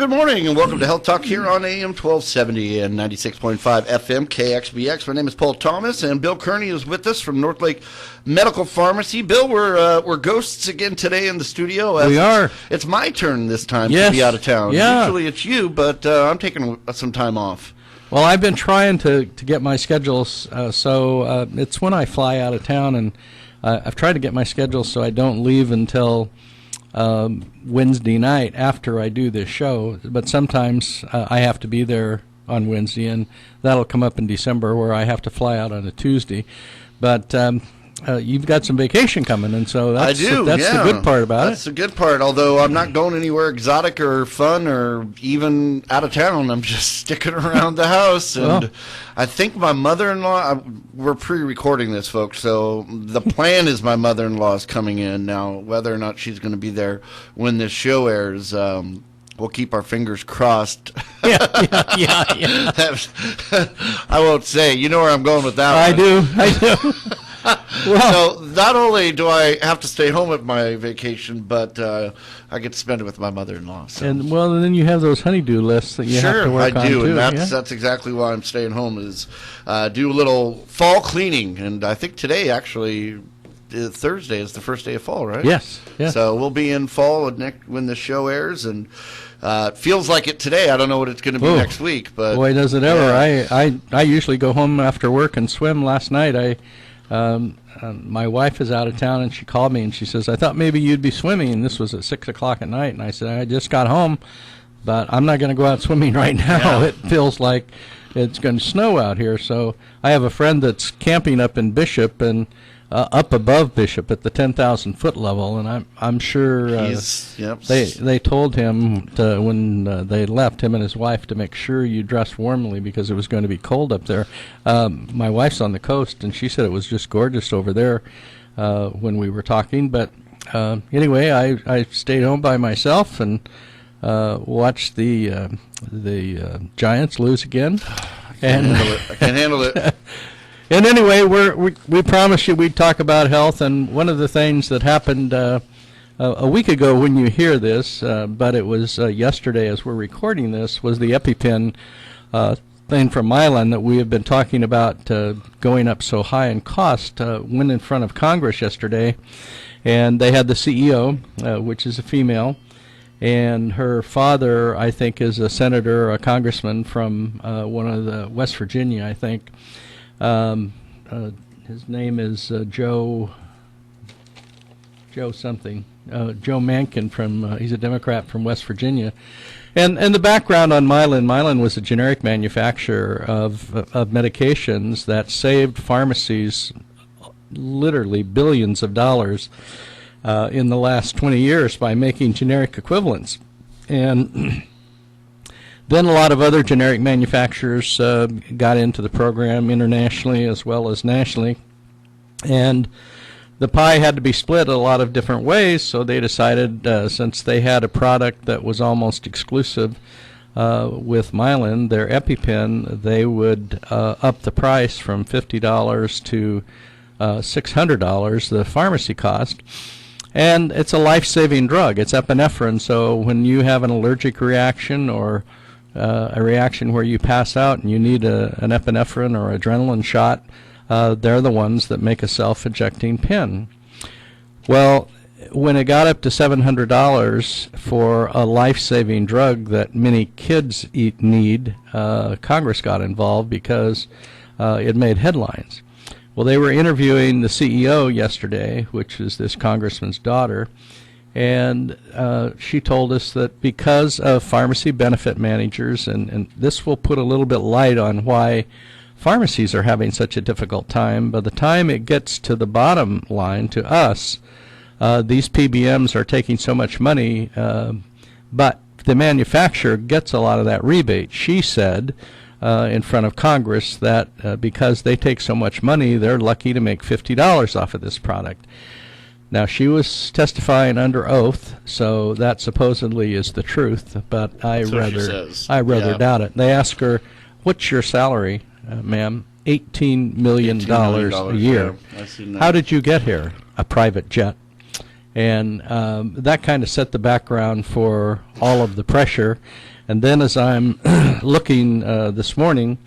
good morning, and welcome to Health Talk here on AM 1270 and 96.5 FM KXBX. My name is Paul Thomas, and Bill Kearney is with us from Northlake Medical Pharmacy. Bill, we're ghosts again today in the studio. We are. It's my turn this time to be out of town. Yeah. Usually it's you, but I'm taking some time off. Well, I've been trying to get my schedules, so it's when I fly out of town, and I've tried to get my schedule so I don't leave until Wednesday night after I do this show, but sometimes I have to be there on Wednesday, and that'll come up in December where I have to fly out on a Tuesday. But you've got some vacation coming, and so that's the good part about it. That's the good part, although I'm not going anywhere exotic or fun or even out of town. I'm just sticking around the house, and I think my mother-in-law, we're pre-recording this, folks, so the plan is my mother-in-law is coming in. Now, whether or not she's going to be there when this show airs, we'll keep our fingers crossed. Yeah. I won't say. You know where I'm going with that I one. do. Well, so not only do I have to stay home at my vacation, but I get to spend it with my mother-in-law. So. And then you have those honeydew lists that you have to work on too. Sure, I do, and that's exactly why I'm staying home, is do a little fall cleaning. And I think today, actually, Thursday is the first day of fall, right? Yes. So we'll be in fall when the show airs, and it feels like it today. I don't know what it's going to be next week, but boy, does it ever! Yeah. I usually go home after work and swim. Last night, my wife is out of town, and she called me and she says, "I thought maybe you'd be swimming." And this was at 6 o'clock at night, and I said, "I just got home, but I'm not going to go out swimming right now. Yeah. It feels like it's going to snow out here." So I have a friend that's camping up in Bishop and up above Bishop at the 10,000-foot level, and I'm sure they told him when they left, him and his wife, to make sure you dressed warmly because it was going to be cold up there. My wife's on the coast, and she said it was just gorgeous over there when we were talking. But anyway, I stayed home by myself and watched the Giants lose again. I can't handle it. And anyway, we promised you we'd talk about health, and one of the things that happened a week ago when you hear this, but it was yesterday as we're recording this, was the EpiPen thing from Mylan that we have been talking about going up so high in cost, went in front of Congress yesterday, and they had the CEO, which is a female, and her father, I think, is a senator or a congressman from one of the West Virginia, I think. His name is Joe something. Joe Manchin he's a Democrat from West Virginia. And the background on Mylan was a generic manufacturer of medications that saved pharmacies literally billions of dollars in the last 20 years by making generic equivalents. And then a lot of other generic manufacturers got into the program internationally as well as nationally. And the pie had to be split a lot of different ways, so they decided, since they had a product that was almost exclusive with Mylan, their EpiPen, they would up the price from $50 to $600, the pharmacy cost. And it's a life-saving drug. It's epinephrine, so when you have an allergic reaction or a reaction where you pass out and you need an epinephrine or adrenaline shot, they're the ones that make a self-injecting pen. Well, when it got up to $700 for a life-saving drug that many kids need, Congress got involved because it made headlines. Well, they were interviewing the CEO yesterday, which is this congressman's daughter, and she told us that because of pharmacy benefit managers, and this will put a little bit light on why pharmacies are having such a difficult time, by the time it gets to the bottom line, to us, these PBMs are taking so much money, but the manufacturer gets a lot of that rebate. She said in front of Congress that because they take so much money, they're lucky to make $50 off of this product. Now, she was testifying under oath, so that supposedly is the truth, but I rather doubt it. They asked her, "What's your salary, ma'am?" $18 million a year. Yeah, How did you get here? A private jet. And that kind of set the background for all of the pressure. And then as I'm looking this morning,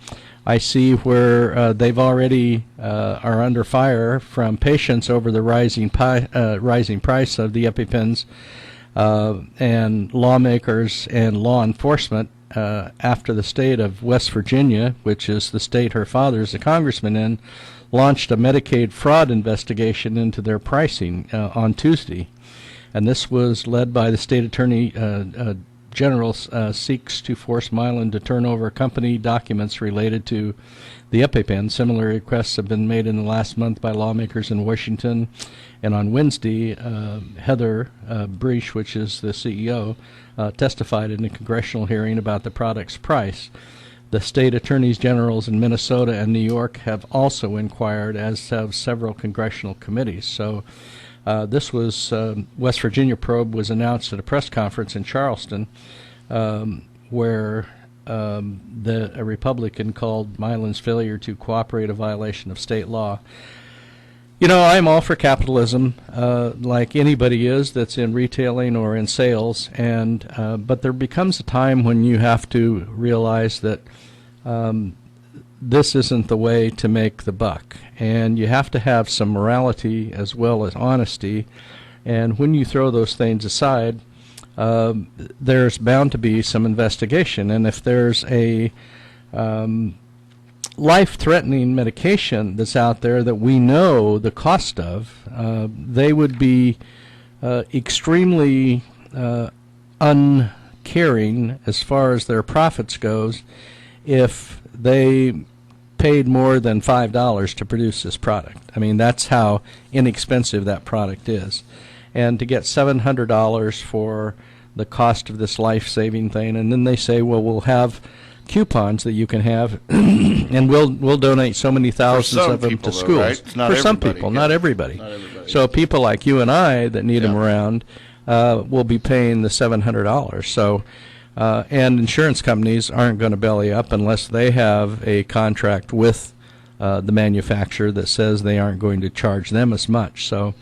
I see where they've already are under fire from patients over the rising price of the EpiPens, and lawmakers and law enforcement after the state of West Virginia, which is the state her father's a congressman in, launched a Medicaid fraud investigation into their pricing on Tuesday. And this was led by the state attorney general seeks to force Mylan to turn over company documents related to the EpiPen. Similar requests have been made in the last month by lawmakers in Washington. And on Wednesday, Heather Breach, which is the CEO, testified in a congressional hearing about the product's price. The state attorneys generals in Minnesota and New York have also inquired, as have several congressional committees. So this was West Virginia probe was announced at a press conference in Charleston, where a Republican called Mylan's failure to cooperate a violation of state law. You know, I'm all for capitalism, like anybody is that's in retailing or in sales, and but there becomes a time when you have to realize that this isn't the way to make the buck, and you have to have some morality as well as honesty. And when you throw those things aside, there's bound to be some investigation. And if there's a life-threatening medication that's out there that we know the cost of, they would be extremely uncaring as far as their profits goes if they paid more than $5 to produce this product. I mean, that's how inexpensive that product is. And to get $700 for the cost of this life-saving thing, and then they say, well, we'll have coupons that you can have, and we'll donate so many thousands of them to schools. Right? For some people, not everybody. So people like you and I that need them around will be paying the $700. So, and insurance companies aren't going to belly up unless they have a contract with the manufacturer that says they aren't going to charge them as much. So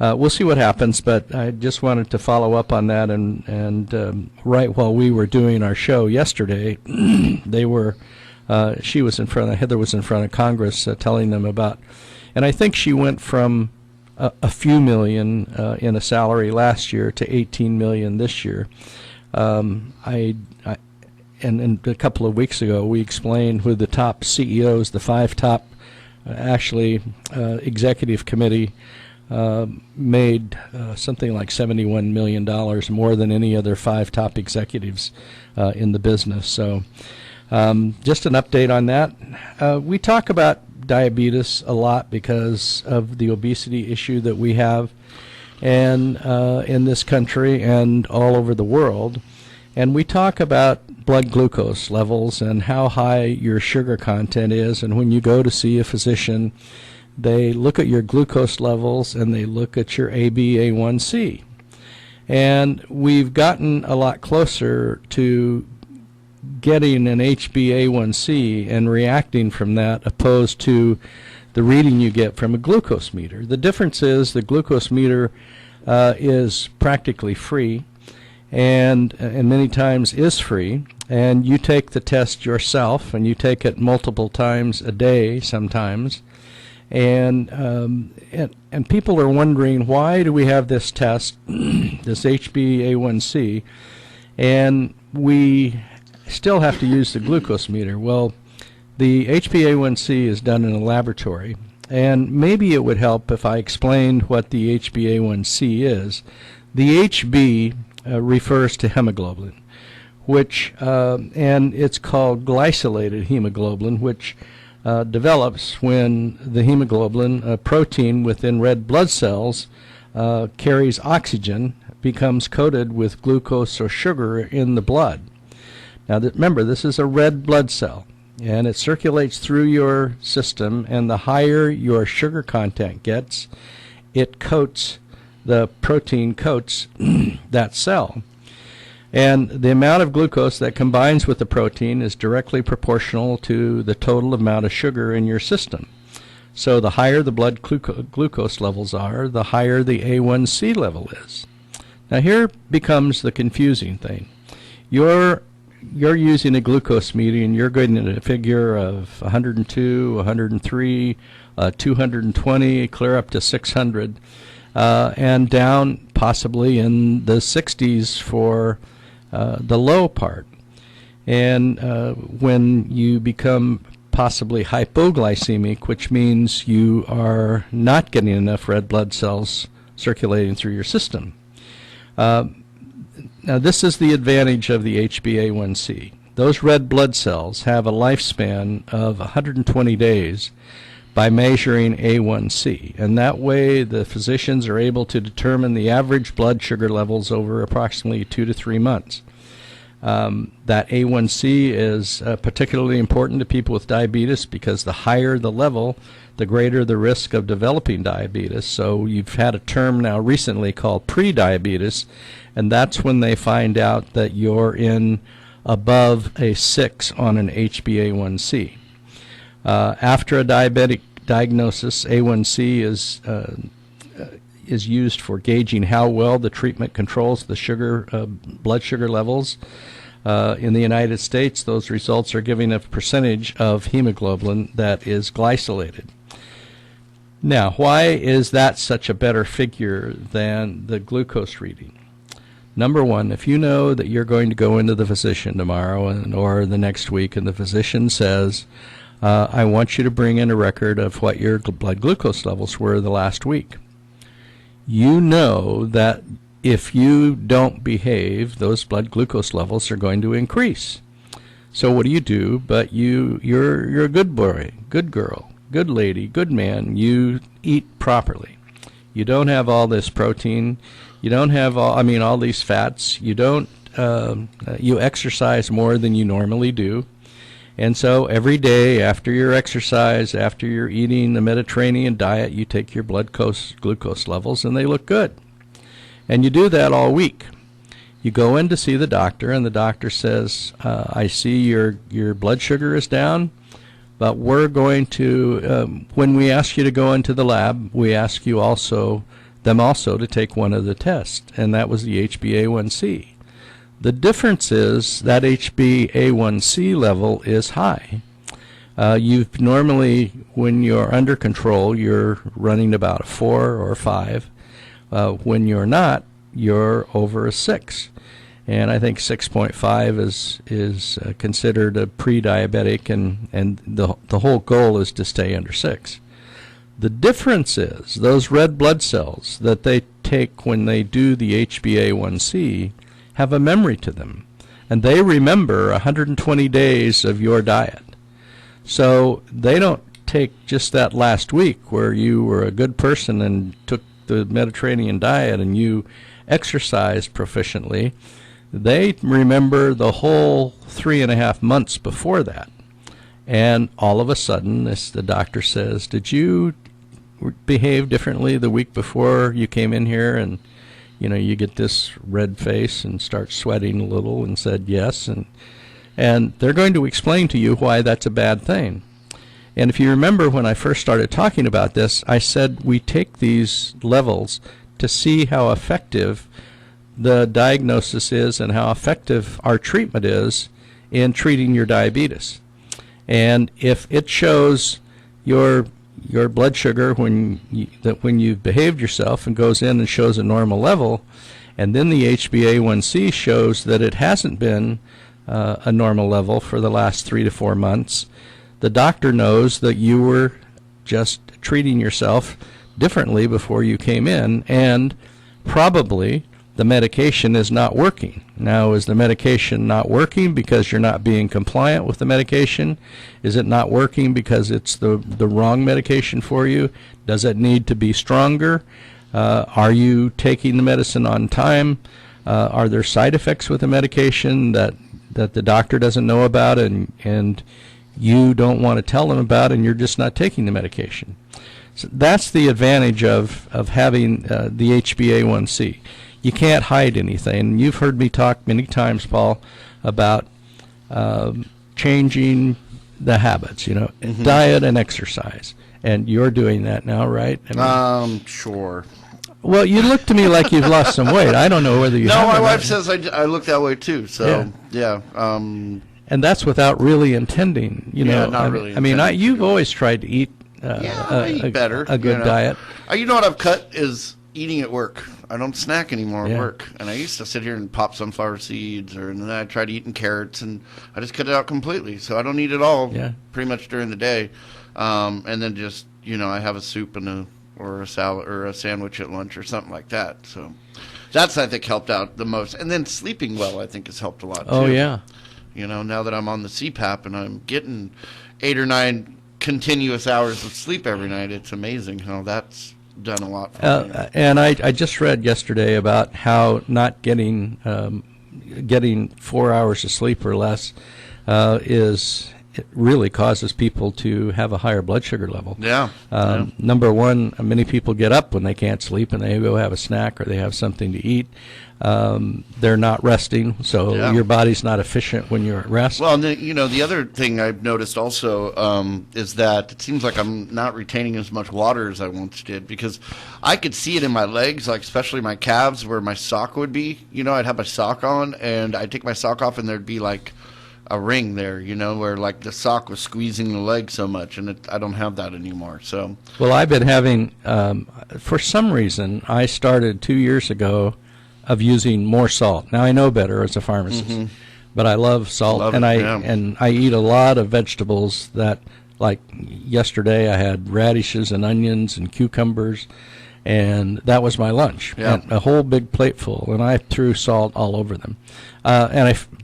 we'll see what happens, but I just wanted to follow up on that. And right while we were doing our show yesterday, Heather was in front of Congress telling them about, and I think she went from a few million in a salary last year to 18 million this year. And a couple of weeks ago, we explained who the top CEOs, the 5 top, executive committee, made something like $71 million more than any other 5 top executives in the business. So just an update on that. We talk about diabetes a lot because of the obesity issue that we have and in this country and all over the world. And we talk about blood glucose levels and how high your sugar content is. And when you go to see a physician, they look at your glucose levels and they look at your HbA1c. And we've gotten a lot closer to getting an HbA1c and reacting from that, opposed to the reading you get from a glucose meter. The difference is the glucose meter is practically free, and many times is free, and you take the test yourself, and you take it multiple times a day sometimes. And people are wondering, why do we have this test, this HbA1c, and we still have to use the glucose meter? Well, the HbA1c is done in a laboratory, and maybe it would help if I explained what the HbA1c is. The HB refers to hemoglobin, which and it's called glycosylated hemoglobin, which develops when the hemoglobin, a protein within red blood cells, carries oxygen, becomes coated with glucose or sugar in the blood. Now remember, this is a red blood cell, and it circulates through your system, and the higher your sugar content gets, it coats, the protein coats that cell. And the amount of glucose that combines with the protein is directly proportional to the total amount of sugar in your system. So the higher the blood glucose levels are, the higher the A1C level is. Now here becomes the confusing thing. You're using a glucose meter, and you're getting a figure of 102, 103, 220, clear up to 600, and down possibly in the 60s for the low part. And when you become possibly hypoglycemic, which means you are not getting enough red blood cells circulating through your system. Now, this is the advantage of the HbA1c. Those red blood cells have a lifespan of 120 days by measuring A1c, and that way the physicians are able to determine the average blood sugar levels over approximately 2 to 3 months. That A1c is particularly important to people with diabetes because the higher the level, the greater the risk of developing diabetes. So you've had a term now recently called pre-diabetes, and that's when they find out that you're in above a 6 on an HbA1c. After a diabetic diagnosis, A1c is used for gauging how well the treatment controls the blood sugar levels. In the United States, those results are giving a percentage of hemoglobin that is glycosylated. Now, why is that such a better figure than the glucose reading? Number one, if you know that you're going to go into the physician tomorrow or the next week, and the physician says, I want you to bring in a record of what your blood glucose levels were the last week. You know that if you don't behave, those blood glucose levels are going to increase. So what do? But you're a good boy, good girl, good lady, good man. You eat properly. You don't have all this protein. You don't have all these fats. You don't. You exercise more than you normally do. And so every day after your exercise, after you're eating the Mediterranean diet, you take your blood glucose levels, and they look good. And you do that all week. You go in to see the doctor, and the doctor says, I see your blood sugar is down, but we're going to, when we ask you to go into the lab, we ask you them also to take one of the tests, and that was the HbA1c. The difference is that HbA1c level is high. You've normally, when you're under control, you're running about a 4 or 5. When you're not, you're over a 6. And I think 6.5 is considered a pre-diabetic, and the whole goal is to stay under 6. The difference is those red blood cells that they take when they do the HbA1c have a memory to them, and they remember 120 days of your diet. So they don't take just that last week where you were a good person and took the Mediterranean diet and you exercised proficiently. They remember the whole 3.5 months before that. And all of a sudden, the doctor says, did you behave differently the week before you came in here? And you get this red face and start sweating a little, and said yes. And they're going to explain to you why that's a bad thing. And if you remember when I first started talking about this, I said we take these levels to see how effective the diagnosis is and how effective our treatment is in treating your diabetes. And if it shows your blood sugar when you've behaved yourself and goes in and shows a normal level, and then the HbA1c shows that it hasn't been a normal level for the last 3 to 4 months, the doctor knows that you were just treating yourself differently before you came in, and probably the medication is not working. Now, is the medication not working because you're not being compliant with the medication? Is it not working because it's the wrong medication for you? Does it need to be stronger? Are you taking the medicine on time? Are there side effects with the medication that the doctor doesn't know about and you don't want to tell them about, and you're just not taking the medication? So that's the advantage of having the HbA1c. You can't hide anything. You've heard me talk many times, Paul, about changing the habits, diet and exercise. And you're doing that now, right? I mean, Sure. well, you look to me like you've lost some weight. I don't know whether you No, have my or wife not. says I look that way too. So yeah. And that's without really intending, you know. Yeah, not I, really I mean, intending to you've do it. always tried to eat, I eat better. a good diet. You know what I've cut is eating at work. I don't snack anymore Yeah. at work. And I used to sit here and pop sunflower seeds, and then I tried eating carrots, and I just cut it out completely. So I don't eat it all Yeah. pretty much during the day. And then just, I have a soup or a salad or a sandwich at lunch or something like that. So that's, I think, helped out the most. And then sleeping well, I think, has helped a lot, too. Oh, yeah. Now that I'm on the CPAP and I'm getting 8 or 9 continuous hours of sleep every night, it's amazing how that's done a lot for me. And I just read yesterday about how not getting 4 hours of sleep or less it really causes people to have a higher blood sugar level. Yeah. Number one, many people get up when they can't sleep and they go have a snack or they have something to eat. They're not resting, so Yeah. your body's not efficient when you're at rest. Well, and then, the other thing I've noticed also is that it seems like I'm not retaining as much water as I once did, because I could see it in my legs, like especially my calves where my sock would be. I'd have my sock on and I'd take my sock off and there'd be like a ring there, where like the sock was squeezing the leg so much, and I don't have that anymore. So, Well, I've been having, for some reason, I started 2 years ago of using more salt. Now I know better as a pharmacist, but I love salt, Love and it, yeah. and I eat a lot of vegetables that, like yesterday, I had radishes and onions and cucumbers, and that was my lunch, Yeah. and a whole big plate full, and I threw salt all over them,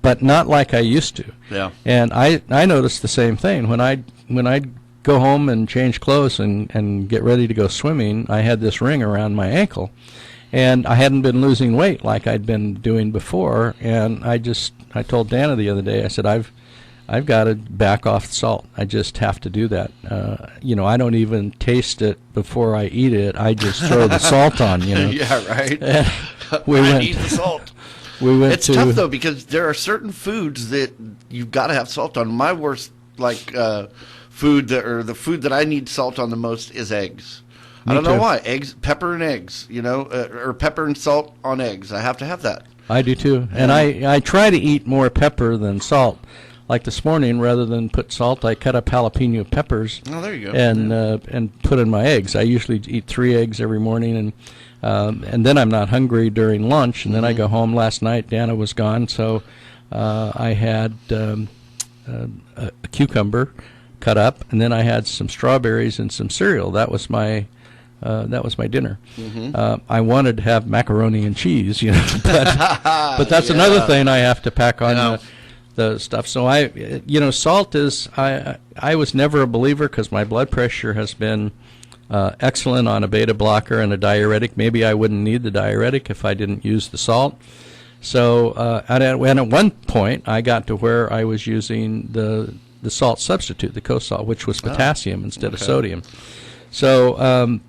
but not like I used to. Yeah. And I noticed the same thing when I go home and change clothes and get ready to go swimming. I had this ring around my ankle, and I hadn't been losing weight like I'd been doing before. And I told Dana the other day, I said, I've got to back off the salt. I just have to do that. I don't even taste it before I eat it. I just throw the salt on. yeah, right. We I went- eat the salt. We went It's to tough though, because there are certain foods that you've got to have salt on. My worst food the food that I need salt on the most is eggs. I Me don't know too. why. Eggs, pepper and eggs, or pepper and salt on eggs. I have to have that. I do too, and I try to eat more pepper than salt. Like this morning, rather than put salt, I cut up jalapeno peppers Oh, there you go. and put in my eggs. I usually eat 3 eggs every morning, and then I'm not hungry during lunch. And then I go home. Last night, Dana was gone, so I had a cucumber cut up, and then I had some strawberries and some cereal. That was my dinner. I wanted to have macaroni and cheese, but that's another thing I have to pack on Yeah. the stuff. So salt is, I was never a believer because my blood pressure has been excellent on a beta blocker and a diuretic. Maybe I wouldn't need the diuretic if I didn't use the salt. So and at one point I got to where I was using the salt substitute, the Kosalt, which was potassium instead of sodium. So,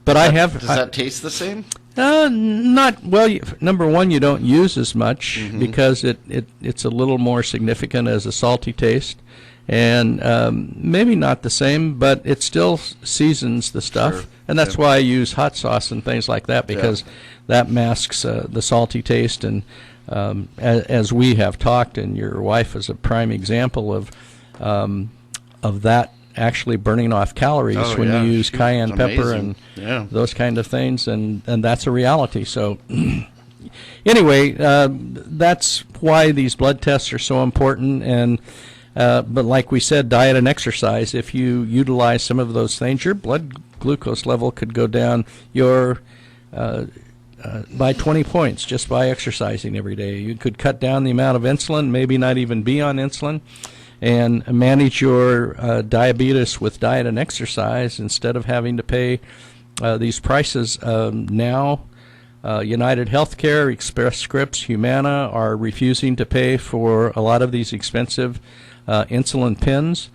but I have. Does that taste the same? Not well. Number one, you don't use as much because it's a little more significant as a salty taste, and maybe not the same, but it still seasons the stuff, Sure. and that's why I use hot sauce and things like that, because that masks the salty taste. And as we have talked, and your wife is a prime example of that actually burning off calories Oh, when yeah. you use Shoot, cayenne it's pepper amazing. and those kind of things, and that's a reality. So anyway, that's why these blood tests are so important. And but like we said, diet and exercise, if you utilize some of those things, your blood glucose level could go down by 20 points just by exercising every day. You could cut down the amount of insulin, maybe not even be on insulin, and manage your diabetes with diet and exercise instead of having to pay these prices. Now, United Healthcare, Express Scripts, Humana are refusing to pay for a lot of these expensive insulin pens.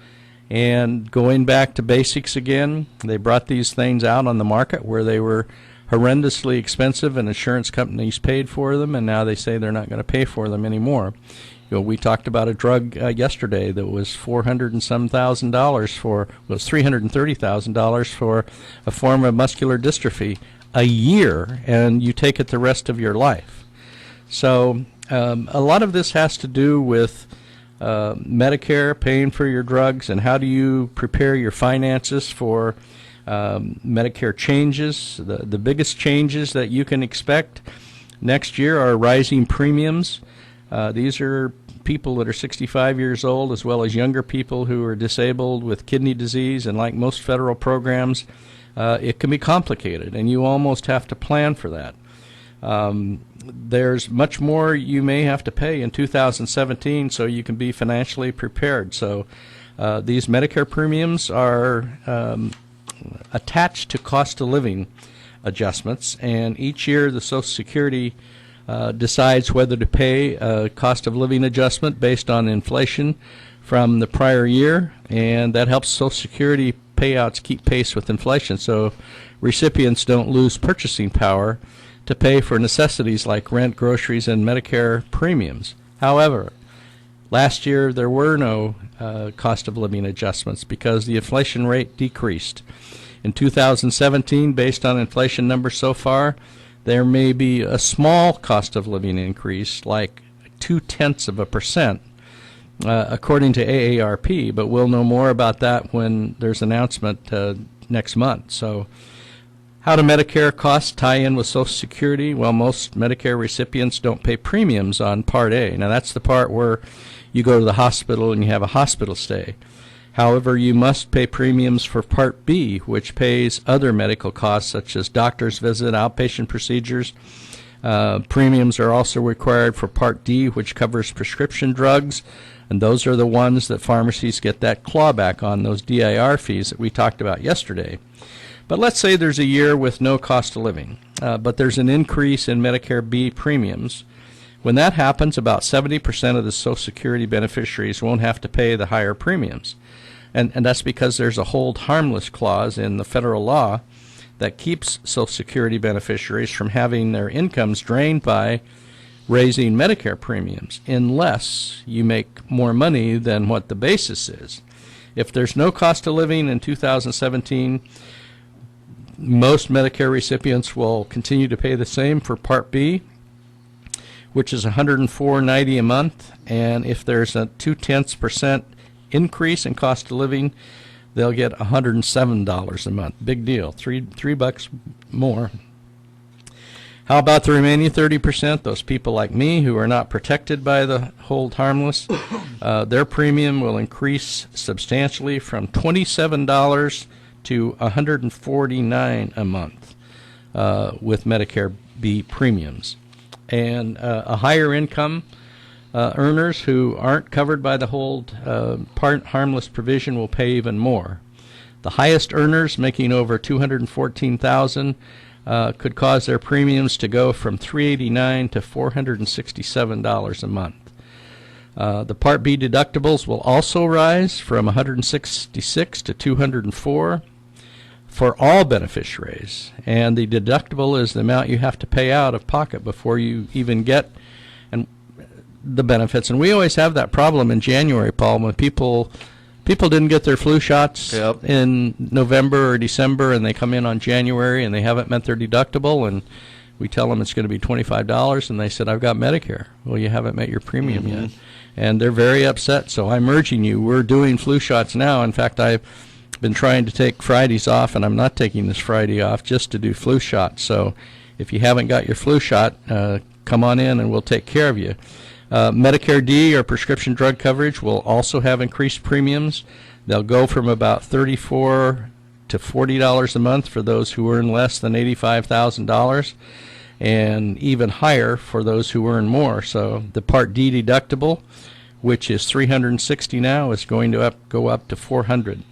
And going back to basics again, they brought these things out on the market where they were horrendously expensive and insurance companies paid for them, and now they say they're not going to pay for them anymore. We talked about a drug yesterday that was $400 and some thousand dollars for, was $330,000 for a form of muscular dystrophy a year, and you take it the rest of your life. So a lot of this has to do with Medicare paying for your drugs, and how do you prepare your finances for Medicare changes. The biggest changes that you can expect next year are rising premiums. These are people that are 65 years old, as well as younger people who are disabled with kidney disease, and like most federal programs, it can be complicated, and you almost have to plan for that. There's much more you may have to pay in 2017, so you can be financially prepared. So these Medicare premiums are attached to cost of living adjustments, and each year the Social Security decides whether to pay a cost of living adjustment based on inflation from the prior year, and that helps Social Security payouts keep pace with inflation, so recipients don't lose purchasing power to pay for necessities like rent, groceries, and Medicare premiums. However, last year there were no cost of living adjustments because the inflation rate decreased. In 2017, based on inflation numbers so far, there may be a small cost of living increase, like 0.2%, according to AARP, but we'll know more about that when there's an announcement next month. So how do Medicare costs tie in with Social Security? Well, most Medicare recipients don't pay premiums on Part A. Now, that's the part where you go to the hospital and you have a hospital stay. However, you must pay premiums for Part B, which pays other medical costs such as doctor's visit, outpatient procedures. Premiums are also required for Part D, which covers prescription drugs, and those are the ones that pharmacies get that clawback on, those DIR fees that we talked about yesterday. But let's say there's a year with no cost of living, but there's an increase in Medicare B premiums. When that happens, about 70% of the Social Security beneficiaries won't have to pay the higher premiums. And that's because there's a hold harmless clause in the federal law that keeps Social Security beneficiaries from having their incomes drained by raising Medicare premiums unless you make more money than what the basis is. If there's no cost of living in 2017, most Medicare recipients will continue to pay the same for Part B, which is $104.90 a month, and if there's a 0.2% increase in cost of living, they'll get $107 a month. Big deal, $3 more. How about the remaining 30%? Those people like me who are not protected by the hold harmless, their premium will increase substantially from $27 to $149 a month with Medicare B premiums. And a higher income earners who aren't covered by the hold harmless provision will pay even more. The highest earners making over $214,000 could cause their premiums to go from $389 to $467 a month. The Part B deductibles will also rise from $166 to $204 for all beneficiaries, and the deductible is the amount you have to pay out of pocket before you even get the benefits. And we always have that problem in January, Paul, when people didn't get their flu shots in November or December, and they come in on January and they haven't met their deductible, and we tell them it's going to be $25, and they said, I've got Medicare. Well, you haven't met your premium yet. And they're very upset. So I'm urging you, we're doing flu shots now. In fact, I've been trying to take Fridays off, and I'm not taking this Friday off just to do flu shots. So if you haven't got your flu shot, come on in and we'll take care of you. Medicare D, or prescription drug coverage, will also have increased premiums. They'll go from about $34 to $40 a month for those who earn less than $85,000, and even higher for those who earn more. So the Part D deductible, which is $360 now, is going to go up to $400.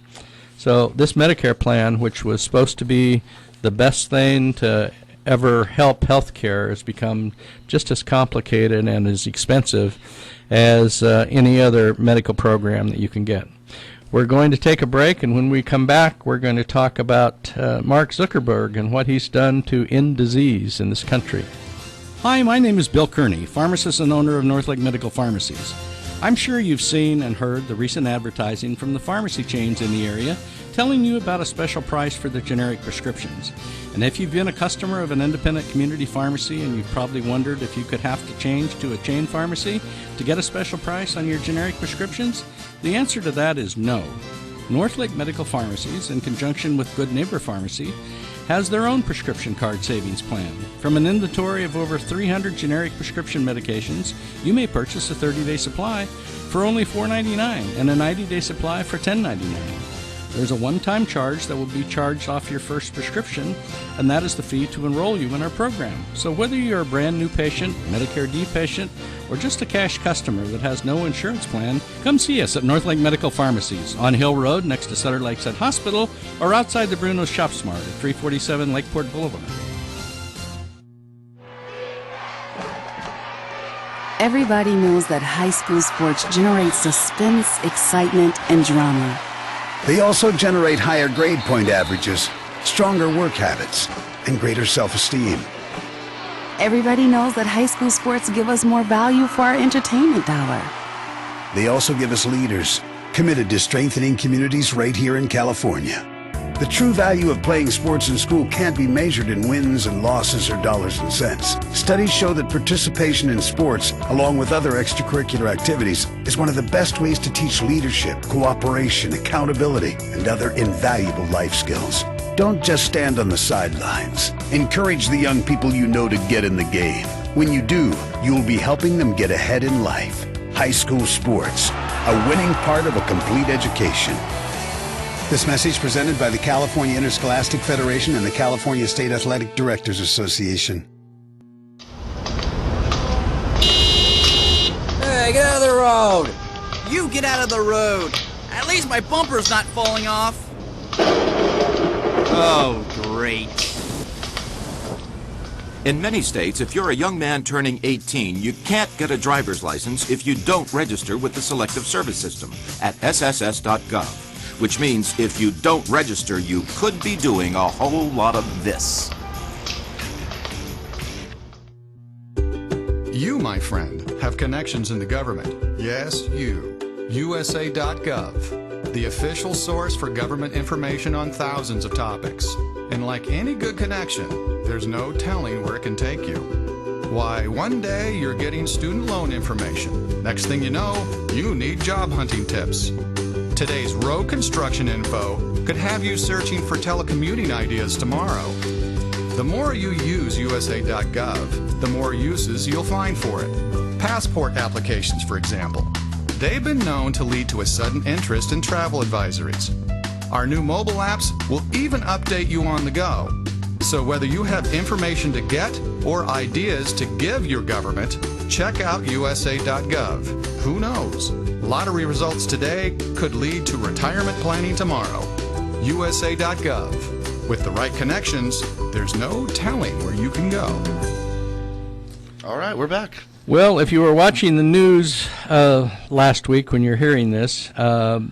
So this Medicare plan, which was supposed to be the best thing to ever help healthcare, has become just as complicated and as expensive as any other medical program that you can get. We're going to take a break, and when we come back, we're going to talk about Mark Zuckerberg and what he's done to end disease in this country. Hi, my name is Bill Kearney, pharmacist and owner of Northlake Medical Pharmacies. I'm sure you've seen and heard the recent advertising from the pharmacy chains in the area telling you about a special price for the generic prescriptions. And if you've been a customer of an independent community pharmacy and you've probably wondered if you could have to change to a chain pharmacy to get a special price on your generic prescriptions, the answer to that is no. Northlake Medical Pharmacies, in conjunction with Good Neighbor Pharmacy, has their own prescription card savings plan. From an inventory of over 300 generic prescription medications, you may purchase a 30-day supply for only $4.99 and a 90-day supply for $10.99. There's a one-time charge that will be charged off your first prescription, and that is the fee to enroll you in our program. So whether you're a brand new patient, Medicare D patient, or just a cash customer that has no insurance plan, come see us at Northlake Medical Pharmacies on Hill Road next to Sutter Lakeside Hospital or outside the Bruno's Shop Smart at 347 Lakeport Boulevard. Everybody knows that high school sports generate suspense, excitement, and drama. They also generate higher grade point averages, stronger work habits, and greater self-esteem. Everybody knows that high school sports give us more value for our entertainment dollar. They also give us leaders committed to strengthening communities right here in California. The true value of playing sports in school can't be measured in wins and losses or dollars and cents. Studies show that participation in sports, along with other extracurricular activities, is one of the best ways to teach leadership, cooperation, accountability, and other invaluable life skills. Don't just stand on the sidelines. Encourage the young people you know to get in the game. When you do, you'll be helping them get ahead in life. High school sports, a winning part of a complete education. This message presented by the California Interscholastic Federation and the California State Athletic Directors Association. Hey, get out of the road! You get out of the road! At least my bumper's not falling off! Oh, great. In many states, if you're a young man turning 18, you can't get a driver's license if you don't register with the Selective Service System at sss.gov. Which means if you don't register, you could be doing a whole lot of this. You, my friend, have connections in the government. Yes, you. USA.gov, the official source for government information on thousands of topics. And like any good connection, there's no telling where it can take you. Why, one day you're getting student loan information. Next thing you know, you need job hunting tips. Today's road construction info could have you searching for telecommuting ideas tomorrow. The more you use USA.gov, the more uses you'll find for it. Passport applications, for example. They've been known to lead to a sudden interest in travel advisories. Our new mobile apps will even update you on the go. So whether you have information to get or ideas to give your government, check out USA.gov. Who knows? Lottery results today could lead to retirement planning tomorrow. USA.gov. With the right connections, there's no telling where you can go. All right, we're back. Well, if you were watching the news last week when you're hearing this,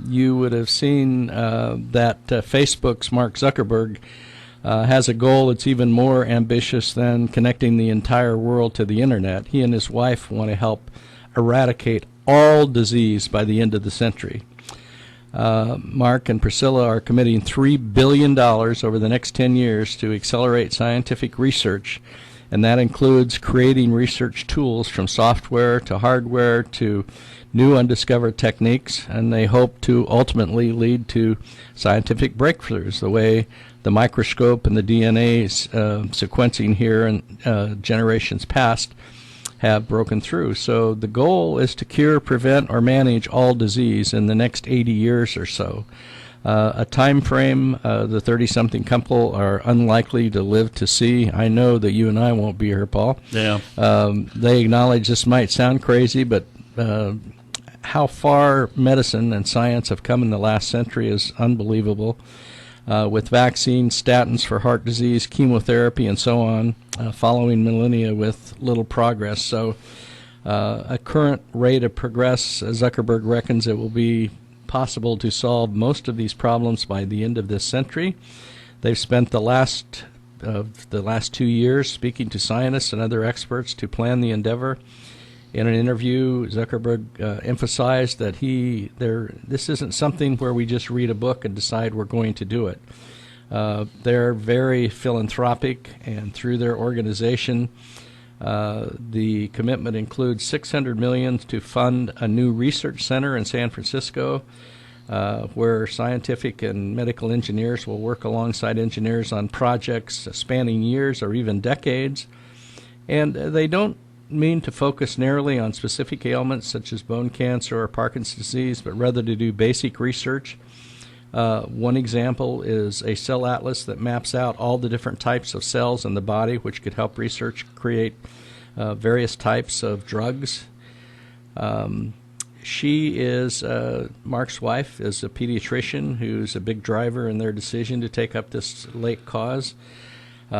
you would have seen that Facebook's Mark Zuckerberg has a goal that's even more ambitious than connecting the entire world to the internet. He and his wife want to help eradicate all disease by the end of the century. Mark and Priscilla are committing $3 billion over the next 10 years to accelerate scientific research, and that includes creating research tools from software to hardware to new undiscovered techniques, and they hope to ultimately lead to scientific breakthroughs, the way the microscope and the DNA sequencing here in generations past have broken through. So the goal is to cure, prevent, or manage all disease in the next 80 years or so. A time frame the 30-something couple are unlikely to live to see. I know that you and I won't be here, Paul. Yeah. They acknowledge this might sound crazy, but how far medicine and science have come in the last century is unbelievable. With vaccines, statins for heart disease, chemotherapy, and so on, following millennia with little progress. So a current rate of progress, Zuckerberg reckons it will be possible to solve most of these problems by the end of this century. They've spent the last of the last 2 years speaking to scientists and other experts to plan the endeavor. In an interview, Zuckerberg emphasized that this isn't something where we just read a book and decide we're going to do it. They're very philanthropic, and through their organization, the commitment includes $600 million to fund a new research center in San Francisco, where scientific and medical engineers will work alongside engineers on projects spanning years or even decades. And they don't mean to focus narrowly on specific ailments such as bone cancer or Parkinson's disease, but rather to do basic research. One example is a cell atlas that maps out all the different types of cells in the body, which could help research create various types of drugs. She is, Mark's wife is a pediatrician who's a big driver in their decision to take up this late cause.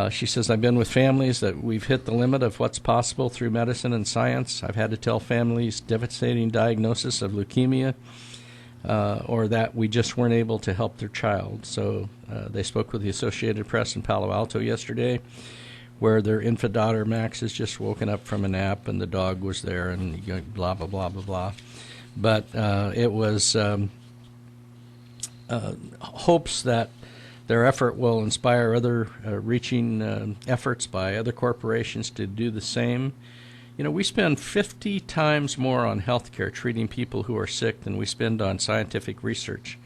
She says, I've been with families that we've hit the limit of what's possible through medicine and science. I've had to tell families devastating diagnosis of leukemia, or that we just weren't able to help their child. So they spoke with the Associated Press in Palo Alto yesterday, where their infant daughter, Max, has just woken up from a nap, and the dog was there, and blah, blah, blah, blah, blah. But it was hopes that their effort will inspire other reaching efforts by other corporations to do the same. You know, we spend 50 times more on healthcare treating people who are sick than we spend on scientific research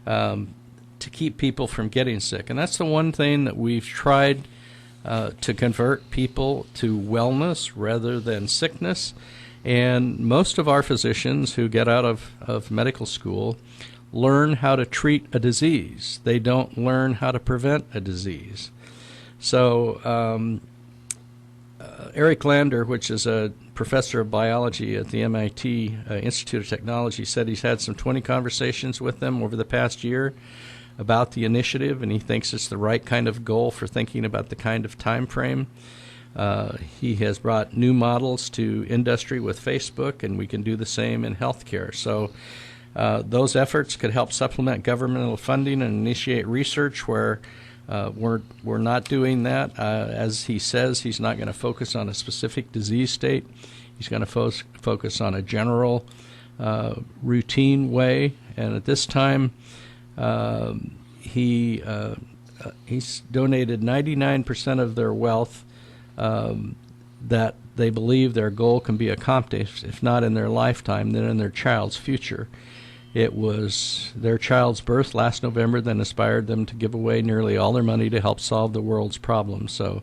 to keep people from getting sick. And that's the one thing that we've tried to convert people to wellness rather than sickness. And most of our physicians who get out of medical school learn how to treat a disease. They don't learn how to prevent a disease. So Eric Lander, which is a professor of biology at the MIT Institute of Technology, said he's had some 20 conversations with them over the past year about the initiative, and he thinks it's the right kind of goal for thinking about the kind of time frame. He has brought new models to industry with Facebook, and we can do the same in healthcare. So those efforts could help supplement governmental funding and initiate research where we're not doing that. As he says, he's not going to focus on a specific disease state. He's going to focus on a general routine way. And at this time, he's donated 99% of their wealth that they believe their goal can be accomplished, if not in their lifetime, then in their child's future. It was their child's birth last November that inspired them to give away nearly all their money to help solve the world's problems. So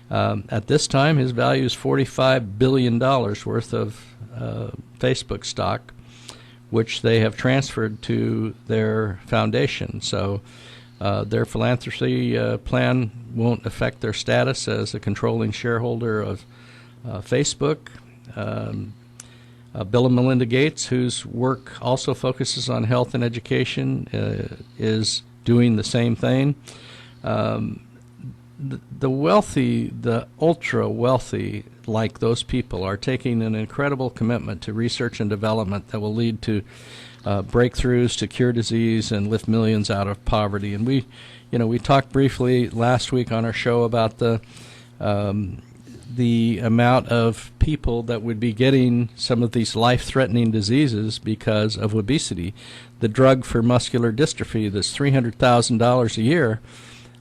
at this time, his value is $45 billion worth of Facebook stock, which they have transferred to their foundation. So their philanthropy plan won't affect their status as a controlling shareholder of Facebook. Bill and Melinda Gates, whose work also focuses on health and education, is doing the same thing. The wealthy, the ultra-wealthy, like those people, are taking an incredible commitment to research and development that will lead to breakthroughs to cure disease and lift millions out of poverty. And we talked briefly last week on our show about the amount of people that would be getting some of these life-threatening diseases because of obesity. The drug for muscular dystrophy that's $300,000 a year,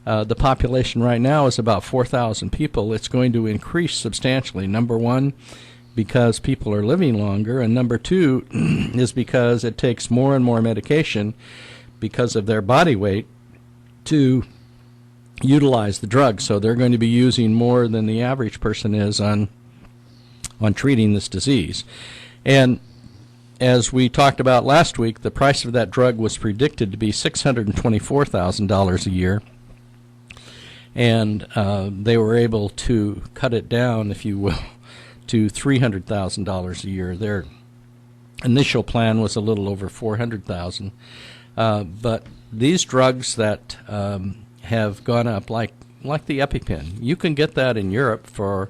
the population right now is about 4,000 people. It's going to increase substantially. Number one, because people are living longer, and number two is because it takes more and more medication because of their body weight to utilize the drug. So they're going to be using more than the average person is on treating this disease. And as we talked about last week, the price of that drug was predicted to be $624,000 a year. And they were able to cut it down, if you will, to $300,000 a year. Their initial plan was a little over $400,000. But these drugs that have gone up, like the EpiPen, you can get that in Europe for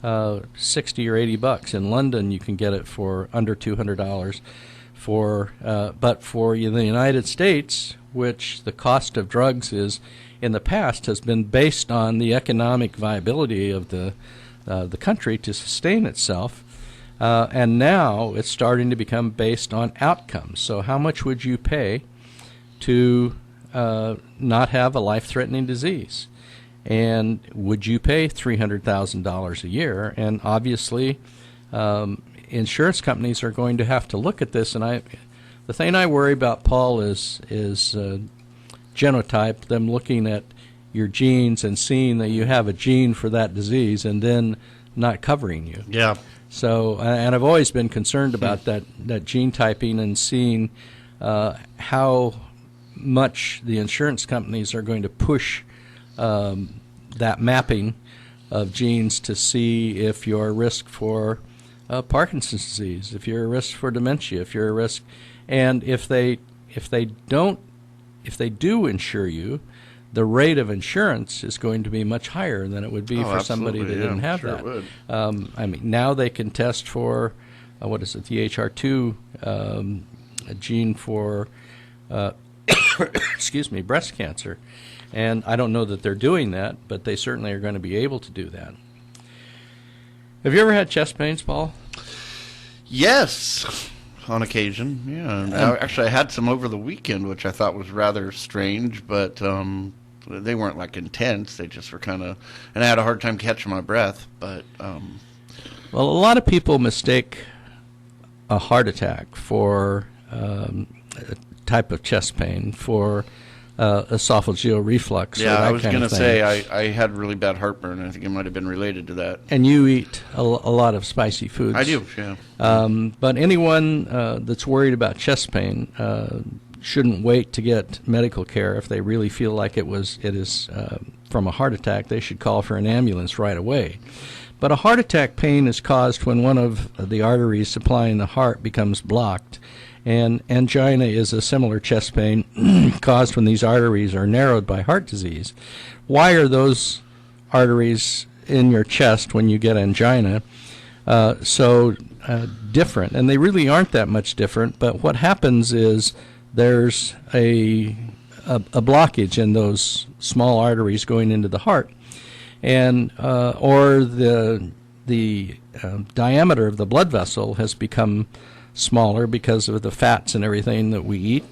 $60 or $80. In London, you can get it for under $200. But for the United States, which the cost of drugs is in the past has been based on the economic viability of the country to sustain itself. And now it's starting to become based on outcomes. So how much would you pay to not have a life-threatening disease? And would you pay $300,000 a year? And obviously, insurance companies are going to have to look at this. And the thing I worry about, Paul, is genotype, them looking at your genes and seeing that you have a gene for that disease and then not covering you. Yeah. So, and I've always been concerned about that gene typing and seeing how much the insurance companies are going to push that mapping of genes to see if you're at risk for Parkinson's disease, if you're at risk for dementia, if you're at risk, and if they do insure you, the rate of insurance is going to be much higher than it would be for somebody that didn't have sure that. It would. I mean, now they can test for the HR2 a gene for excuse me, breast cancer, and I don't know that they're doing that, but they certainly are going to be able to do that. Have you ever had chest pains, Paul? Yes, on occasion. Yeah, actually, I had some over the weekend, which I thought was rather strange, but they weren't like intense. They just were kind of, and I had a hard time catching my breath. But well, a lot of people mistake a heart attack for a type of chest pain for esophageal reflux. yeah, I was going to say I had really bad heartburn. I think it might have been related to that. And you eat a lot of spicy foods. I do, yeah. But anyone that's worried about chest pain shouldn't wait to get medical care. If they really feel like it is from a heart attack, they should call for an ambulance right away. But a heart attack pain is caused when one of the arteries supplying the heart becomes blocked. And angina is a similar chest pain caused when these arteries are narrowed by heart disease. Why are those arteries in your chest when you get angina so different? And they really aren't that much different, but what happens is there's a blockage in those small arteries going into the heart, and or the diameter of the blood vessel has become smaller because of the fats and everything that we eat,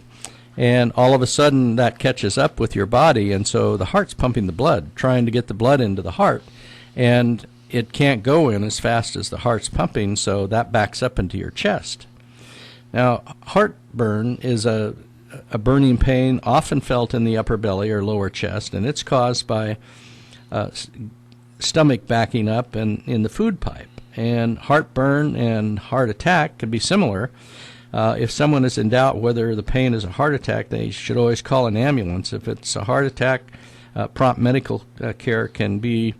and all of a sudden that catches up with your body, and so the heart's pumping the blood, trying to get the blood into the heart, and it can't go in as fast as the heart's pumping, so that backs up into your chest. Now, heartburn is a burning pain often felt in the upper belly or lower chest, and it's caused by stomach backing up and in the food pipe. And heartburn and heart attack can be similar. If someone is in doubt whether the pain is a heart attack, they should always call an ambulance. If it's a heart attack, prompt medical care can be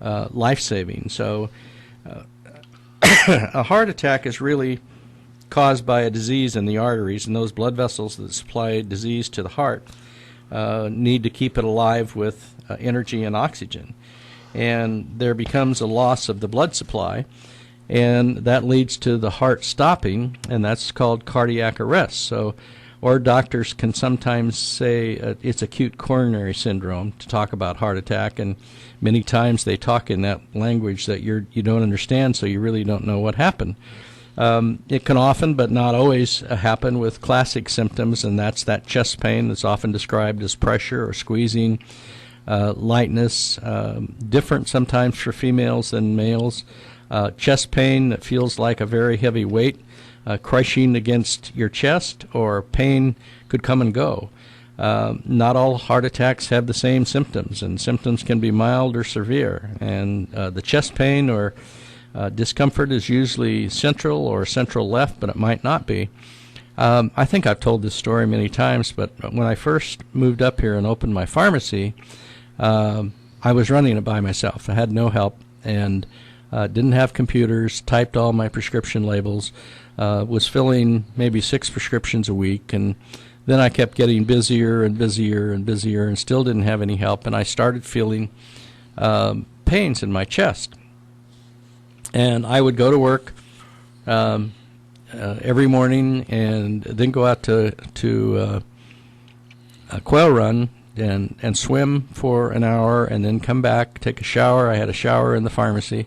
life-saving. So a heart attack is really caused by a disease in the arteries, and those blood vessels that supply disease to the heart need to keep it alive with energy and oxygen. And there becomes a loss of the blood supply, and that leads to the heart stopping, and that's called cardiac arrest. So, or doctors can sometimes say it's acute coronary syndrome to talk about heart attack, and many times they talk in that language that you don't understand, so you really don't know what happened. It can often, but not always, happen with classic symptoms, and that's that chest pain that's often described as pressure or squeezing, lightness, different sometimes for females than males, chest pain that feels like a very heavy weight crushing against your chest, or pain could come and go. Not all heart attacks have the same symptoms, and symptoms can be mild or severe, and the chest pain or discomfort is usually central or central left, but it might not be. I think I've told this story many times, but when I first moved up here and opened my pharmacy, I was running it by myself. I had no help and didn't have computers, typed all my prescription labels, was filling maybe 6 prescriptions a week, and then I kept getting busier and busier and busier and still didn't have any help, and I started feeling pains in my chest. And I would go to work every morning and then go out to a quail run and swim for an hour and then come back, take a shower. I had a shower in the pharmacy,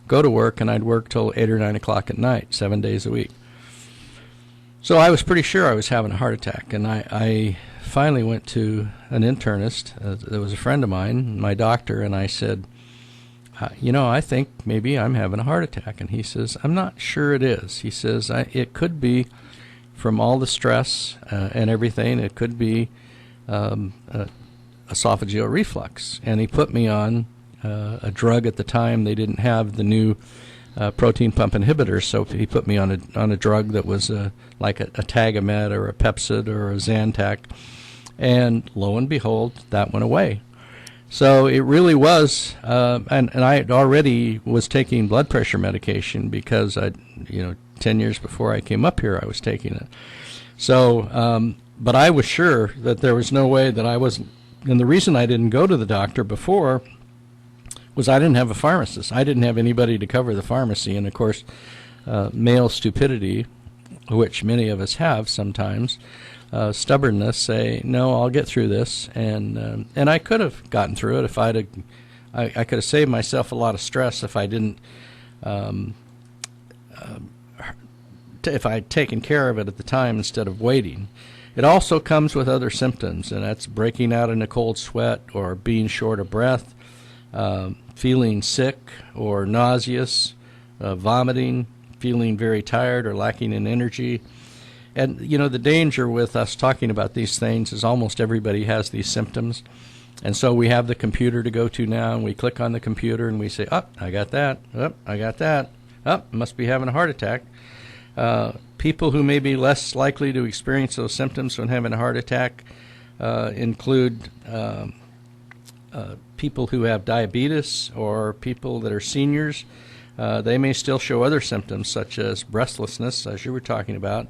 go to work, and I'd work till 8 or 9 o'clock at night, 7 days a week. So I was pretty sure I was having a heart attack, and I finally went to an internist that was a friend of mine, my doctor, and I said, I think maybe I'm having a heart attack. And he says, I'm not sure it is. He says, it could be from all the stress and everything. It could be esophageal reflux. And he put me on a drug at the time. They didn't have the new protein pump inhibitors, so he put me on a drug that was like a Tagamet or a Pepcid or a Zantac. And lo and behold, that went away. So it really was, and I already was taking blood pressure medication because 10 years before I came up here, I was taking it. So, but I was sure that there was no way that I wasn't, and the reason I didn't go to the doctor before was I didn't have a pharmacist. I didn't have anybody to cover the pharmacy, and of course, male stupidity, which many of us have sometimes, stubbornness, say, no, I'll get through this, and I could have gotten through it if I could have saved myself a lot of stress if I didn't, if I had taken care of it at the time instead of waiting. It also comes with other symptoms, and that's breaking out in a cold sweat or being short of breath, feeling sick or nauseous, vomiting, feeling very tired or lacking in energy. And, the danger with us talking about these things is almost everybody has these symptoms. And so we have the computer to go to now, and we click on the computer and we say, I got that. I got that. Must be having a heart attack. People who may be less likely to experience those symptoms when having a heart attack include people who have diabetes or people that are seniors. They may still show other symptoms such as breathlessness, as you were talking about.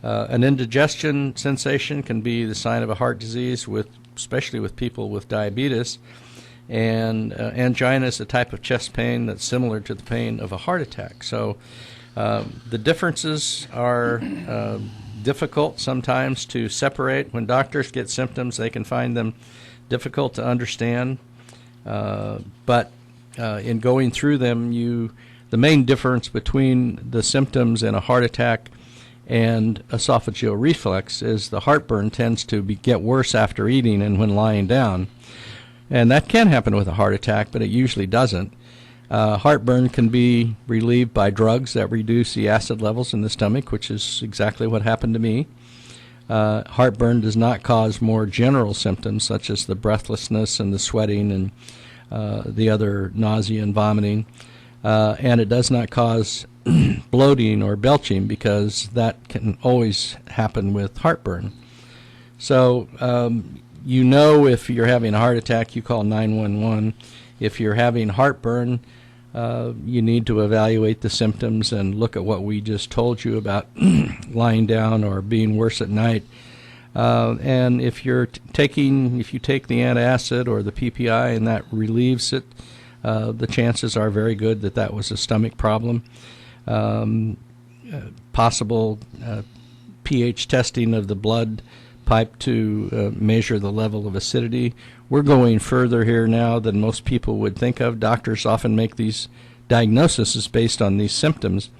An indigestion sensation can be the sign of a heart disease, especially with people with diabetes. And angina is a type of chest pain that's similar to the pain of a heart attack. So the differences are difficult sometimes to separate. When doctors get symptoms, they can find them difficult to understand. But in going through them, the main difference between the symptoms in a heart attack and esophageal reflux is the heartburn tends to get worse after eating and when lying down. And that can happen with a heart attack, but it usually doesn't. Heartburn can be relieved by drugs that reduce the acid levels in the stomach, which is exactly what happened to me. Heartburn does not cause more general symptoms such as the breathlessness and the sweating and the other nausea and vomiting. And it does not cause bloating or belching, because that can always happen with heartburn. So if you're having a heart attack, you call 911. If you're having heartburn, you need to evaluate the symptoms and look at what we just told you about lying down or being worse at night. And if you take the antacid or the PPI and that relieves it, the chances are very good that was a stomach problem. Possible pH testing of the blood pipe to measure the level of acidity. We're going further here now than most people would think of. Doctors often make these diagnoses based on these symptoms,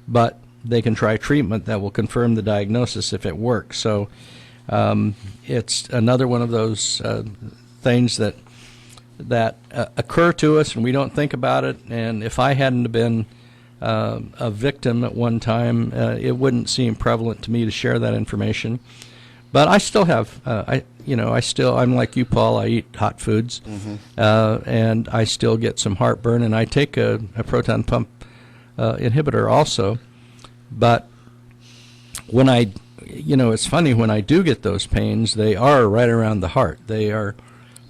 but they can try treatment that will confirm the diagnosis if it works. So it's another one of those things that occur to us and we don't think about it. And if I hadn't been a victim at one time, it wouldn't seem prevalent to me to share that information. But I still have, I'm like you, Paul. I eat hot foods, and I still get some heartburn, and I take a proton pump inhibitor also. But when it's funny, when I do get those pains, they are right around the heart. They are.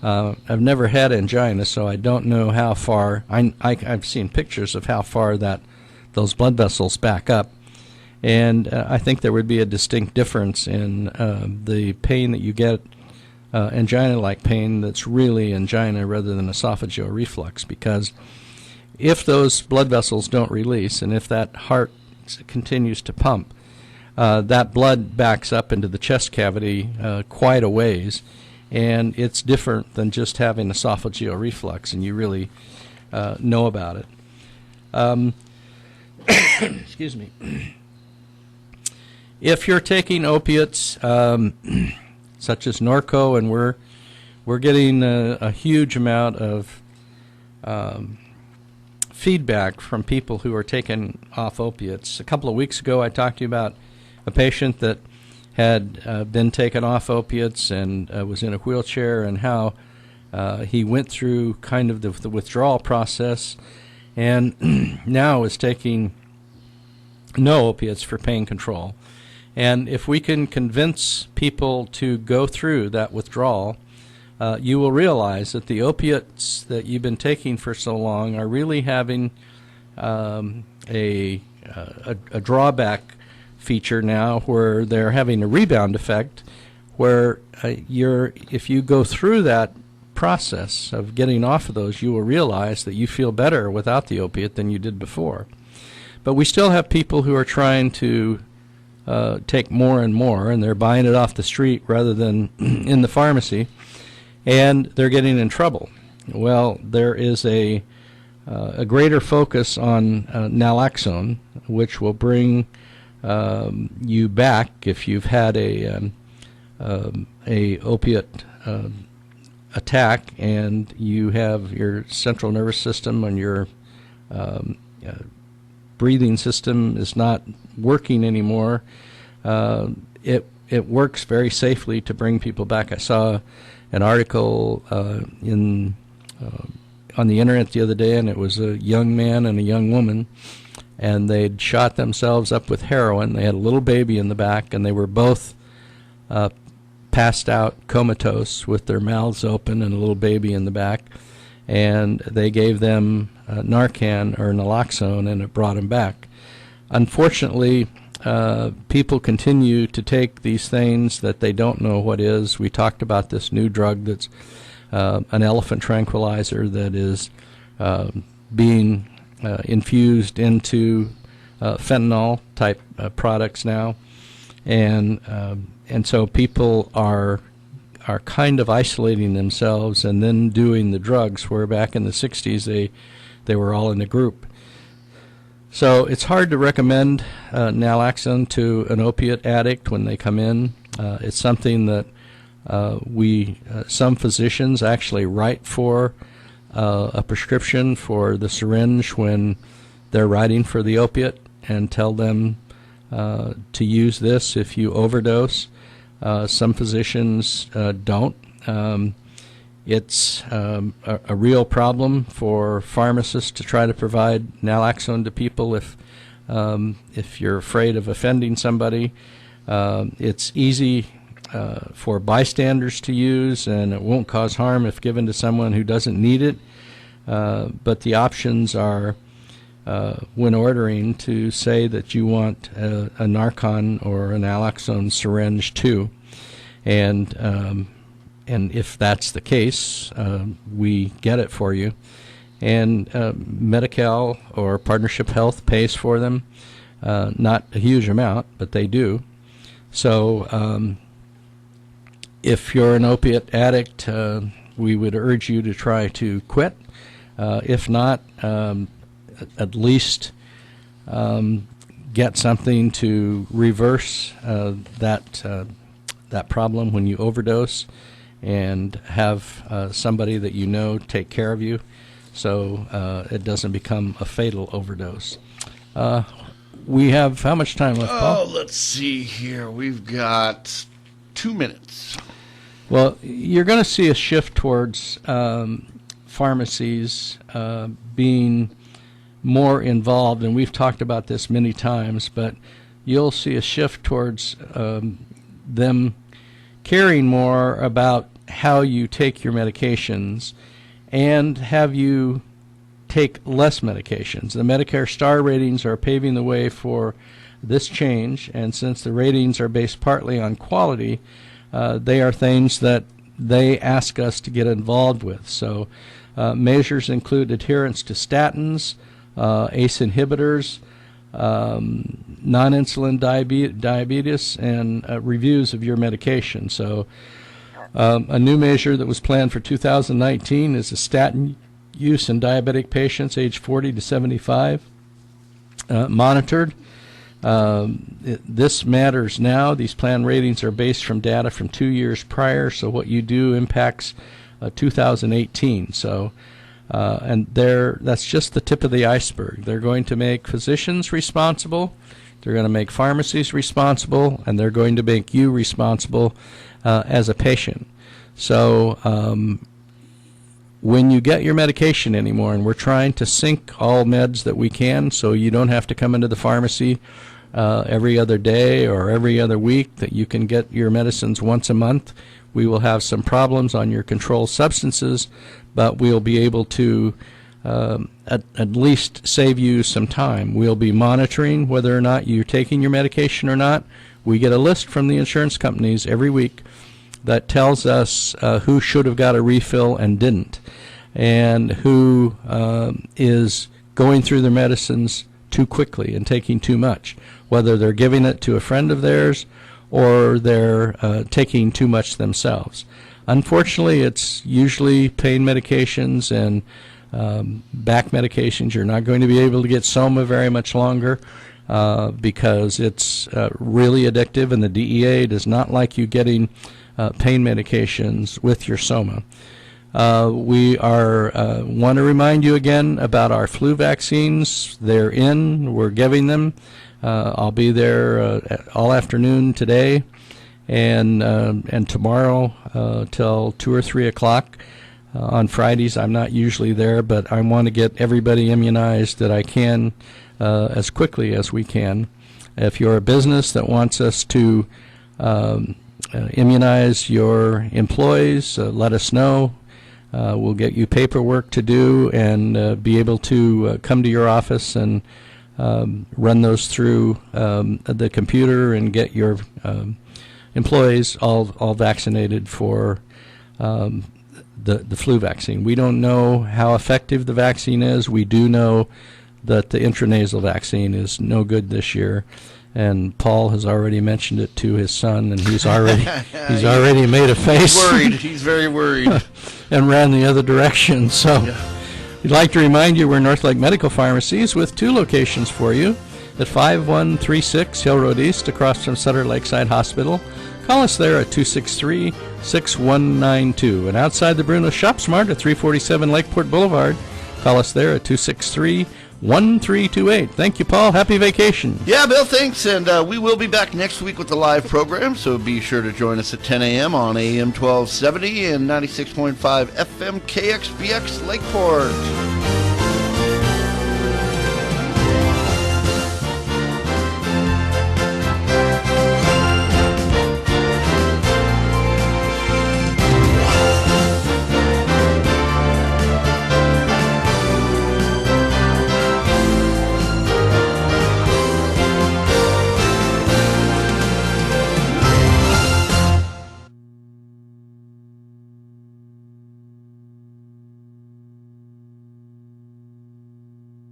I've never had angina, so I don't know how far. I've seen pictures of how far those blood vessels back up. And I think there would be a distinct difference in the pain that you get, angina-like pain that's really angina rather than esophageal reflux, because if those blood vessels don't release and if that heart continues to pump, that blood backs up into the chest cavity quite a ways, and it's different than just having esophageal reflux, and you really know about it. Excuse me. If you're taking opiates such as Norco, and we're getting a huge amount of feedback from people who are taken off opiates. A couple of weeks ago, I talked to you about a patient that had been taken off opiates and was in a wheelchair, and how he went through kind of the withdrawal process, and now is taking no opiates for pain control. And if we can convince people to go through that withdrawal, you will realize that the opiates that you've been taking for so long are really having a drawback feature now, where they're having a rebound effect, where if you go through that process of getting off of those, you will realize that you feel better without the opiate than you did before. But we still have people who are trying to take more and more, and they're buying it off the street rather than in the pharmacy, and they're getting in trouble. Well, there is a greater focus on naloxone, which will bring you back if you've had a opiate attack, and you have your central nervous system and your breathing system is not working anymore. It works very safely to bring people back. I saw an article on the internet the other day, and it was a young man and a young woman, and they'd shot themselves up with heroin. They had a little baby in the back, and they were both passed out, comatose, with their mouths open and a little baby in the back, and they gave them Narcan or naloxone, and it brought them back. Unfortunately, people continue to take these things that they don't know what is. We talked about this new drug that's an elephant tranquilizer that is being infused into fentanyl type products now, and so people are kind of isolating themselves and then doing the drugs, where back in the 60s they were all in a group. So it's hard to recommend naloxone to an opiate addict when they come in. It's something that some physicians actually write for a prescription for the syringe when they're writing for the opiate, and tell them to use this if you overdose. Some physicians don't. It's a real problem for pharmacists to try to provide naloxone to people if you're afraid of offending somebody. It's easy for bystanders to use, and it won't cause harm if given to someone who doesn't need it. But the options are, when ordering, to say that you want a Narcan or an naloxone syringe too, and if that's the case, we get it for you. And Medi-Cal or Partnership Health pays for them. Not a huge amount, but they do. So if you're an opiate addict, we would urge you to try to quit. If not, at least get something to reverse that problem when you overdose, and have somebody that you know take care of you, so it doesn't become a fatal overdose. We have how much time left, Paul? Let's see here. We've got 2 minutes. Well, you're going to see a shift towards pharmacies being more involved, and we've talked about this many times, but you'll see a shift towards them caring more about how you take your medications and have you take less medications. The Medicare star ratings are paving the way for this change, and since the ratings are based partly on quality, they are things that they ask us to get involved with. So measures include adherence to statins, ACE inhibitors, non-insulin diabetes, and reviews of your medication. So A new measure that was planned for 2019 is a statin use in diabetic patients age 40 to 75, monitored. This matters now. These plan ratings are based from data from 2 years prior, so what you do impacts 2018. So, and that's just the tip of the iceberg. They're going to make physicians responsible, they're going to make pharmacies responsible, and they're going to make you responsible as a patient. So when you get your medication anymore, and we're trying to sync all meds that we can so you don't have to come into the pharmacy every other day or every other week, that you can get your medicines once a month. We will have some problems on your controlled substances, but we'll be able to at least save you some time. We'll be monitoring whether or not you're taking your medication or not. We get a list from the insurance companies every week that tells us who should have got a refill and didn't, and who is going through their medicines too quickly and taking too much, whether they're giving it to a friend of theirs or they're taking too much themselves. Unfortunately, it's usually pain medications and back medications. You're not going to be able to get Soma very much longer because it's really addictive, and the DEA does not like you getting pain medications with your Soma. We want to remind you again about our flu vaccines. They're in. We're giving them. I'll be there all afternoon today and tomorrow till 2 or 3 o'clock. On Fridays, I'm not usually there, but I want to get everybody immunized that I can as quickly as we can. If you're a business that wants us to immunize your employees, let us know. We'll get you paperwork to do and be able to come to your office and run those through the computer and get your employees all vaccinated for the flu vaccine. We don't know how effective the vaccine is. We do know that the intranasal vaccine is no good this year, and Paul has already mentioned it to his son, and he's already made a face. He's worried. He's very worried. And ran the other direction. So we'd like to remind you we're North Lake Medical Pharmacies with 2 locations for you at 5136 Hill Road East across from Sutter Lakeside Hospital. Call us there at 263-6192. And outside the Bruno Shop Smart at 347 Lakeport Boulevard, call us there at 263-1328. Thank you, Paul. Happy vacation. Yeah, Bill, thanks. And we will be back next week with the live program, so be sure to join us at 10 a.m. on AM 1270 and 96.5 FM KXBX Lakeport.